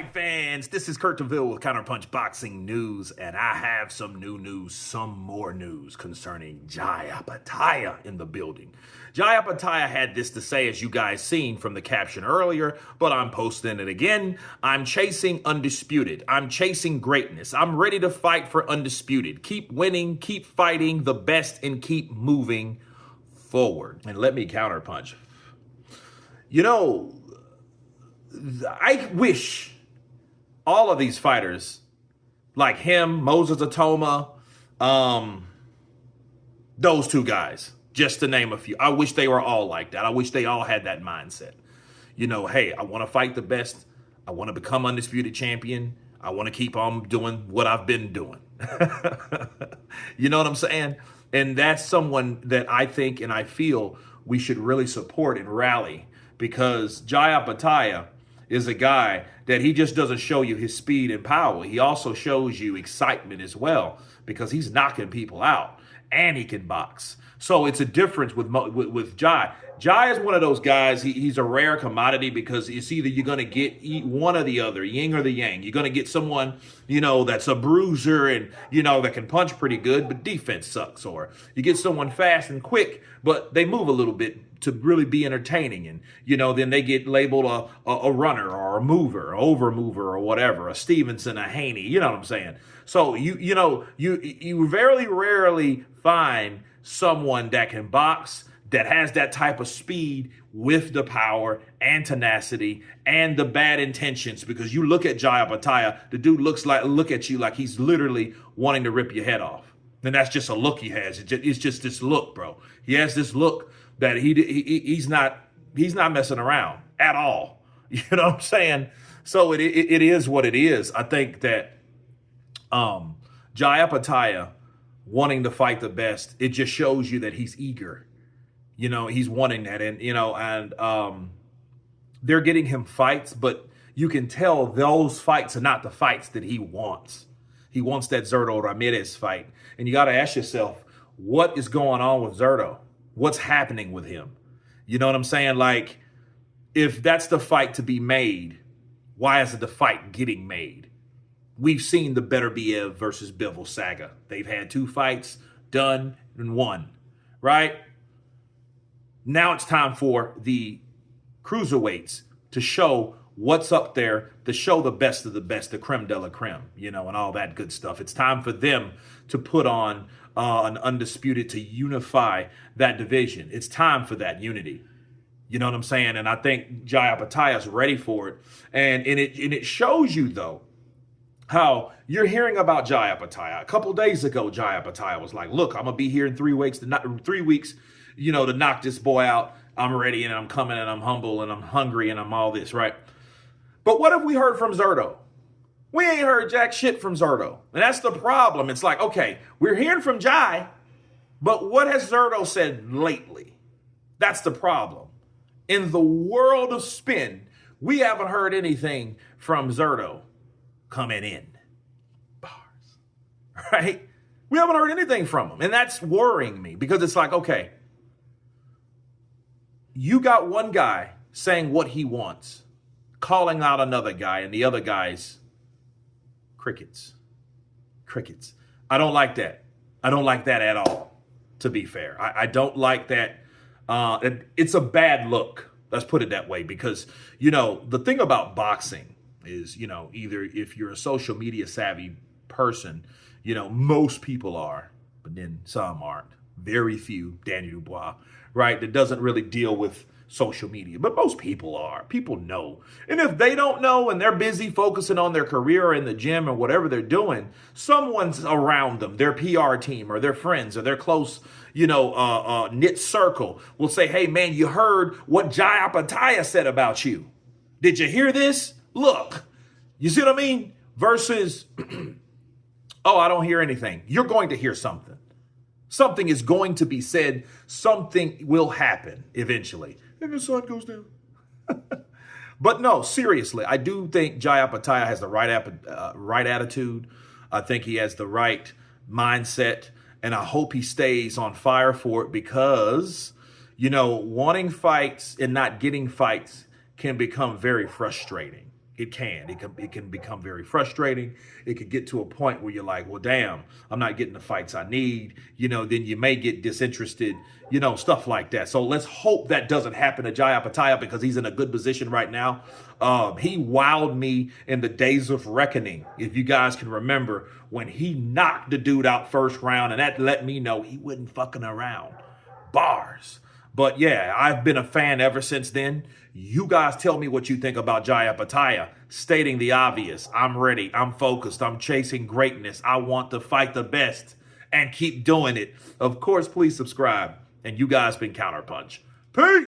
fight fans, this is Kurt DeVille with Counterpunch Boxing News, and I have some more news concerning Jai Opetaia in the building. Jai Opetaia had this to say, as you guys seen from the caption earlier, but I'm posting it again. I'm chasing Undisputed. I'm chasing greatness. I'm ready to fight for Undisputed. Keep winning, keep fighting the best, and keep moving forward. And let me counterpunch. You know, I wish all of these fighters, like him, Moses Atoma, those two guys, just to name a few, I wish they were all like that. I wish they all had that mindset. You know, hey, I want to fight the best. I want to become undisputed champion. I want to keep on doing what I've been doing. You know what I'm saying? And that's someone that I think and I feel we should really support and rally, because Jai Opetaia is a guy that he just doesn't show you his speed and power. He also shows you excitement as well, because he's knocking people out and he can box. So it's a difference with Jai. Jai is one of those guys, he's a rare commodity, because it's either you're going to get one or the other, yin or the yang. You're going to get someone, you know, that's a bruiser and, you know, that can punch pretty good, but defense sucks. Or you get someone fast and quick, but they move a little bit to really be entertaining. And, you know, then they get labeled a runner or a mover, over mover or whatever, a Stevenson, a Haney, you know what I'm saying? So you very rarely find someone that can box, that has that type of speed with the power and tenacity and the bad intentions. Because you look at Jai Opetaia, the dude look at you like he's literally wanting to rip your head off. And that's just a look he has. It's just this look, bro. He has this look that he's not messing around at all. You know what I'm saying? So it is what it is. I think that Jai Opetaia wanting to fight the best, it just shows you that he's eager. You know, he's wanting that. And, you know, and they're getting him fights, but you can tell those fights are not the fights that he wants. He wants that Zordo Ramirez fight. And you got to ask yourself, what is going on with Zordo? What's happening with him? You know what I'm saying? Like, if that's the fight to be made, why isn't the fight getting made? We've seen the Beterbiev versus Bivol saga. They've had 2 fights, done and won, right? Now it's time for the cruiserweights to show what's up there, to show the best of the best, the creme de la creme, you know, and all that good stuff. It's time for them to put on an Undisputed, to unify that division. It's time for that unity. You know what I'm saying? And I think Jai Opetaia is ready for it. And it shows you, though, how you're hearing about Jai Opetaia. A couple days ago, Jai Opetaia was like, look, I'm going to be here in 3 weeks, you know, to knock this boy out. I'm ready and I'm coming and I'm humble and I'm hungry and I'm all this, right? But what have we heard from Zordo? We ain't heard jack shit from Zordo. And that's the problem. It's like, okay, we're hearing from Jai, but what has Zordo said lately? That's the problem. In the world of spin, we haven't heard anything from Zordo coming in. Bars. Right? We haven't heard anything from him. And that's worrying me, because it's like, okay, you got one guy saying what he wants, calling out another guy, and the other guy's crickets. Crickets. I don't like that. I don't like that at all, to be fair. I don't like that. It's a bad look. Let's put it that way, because, you know, the thing about boxing is, you know, either if you're a social media savvy person, you know, most people are, but then some aren't. Very few, Daniel Dubois, right, that doesn't really deal with social media. But most people are. People know. And if they don't know and they're busy focusing on their career or in the gym or whatever they're doing, someone's around them, their PR team or their friends or their close, you know, knit circle will say, hey, man, you heard what Jai Opetaia said about you. Did you hear this? Look. You see what I mean? Versus, oh, I don't hear anything. You're going to hear something. Something is going to be said. Something will happen eventually. And the sun goes down. But no, seriously, I do think Jai Opetaia has the right attitude. I think he has the right mindset. And I hope he stays on fire for it, because, you know, wanting fights and not getting fights can become very frustrating. It can. It can become very frustrating. It could get to a point where you're like, well, damn, I'm not getting the fights I need. Then you may get disinterested, stuff like that. So let's hope that doesn't happen to Jai Opetaia because he's in a good position right now. He wowed me in the days of reckoning. If you guys can remember when he knocked the dude out first round, and that let me know he wasn't fucking around. Bars. But yeah, I've been a fan ever since then. You guys tell me what you think about Jai Opetaia. Stating the obvious, I'm ready, I'm focused, I'm chasing greatness. I want to fight the best and keep doing it. Of course, please subscribe. And you guys been Counterpunch. Peace!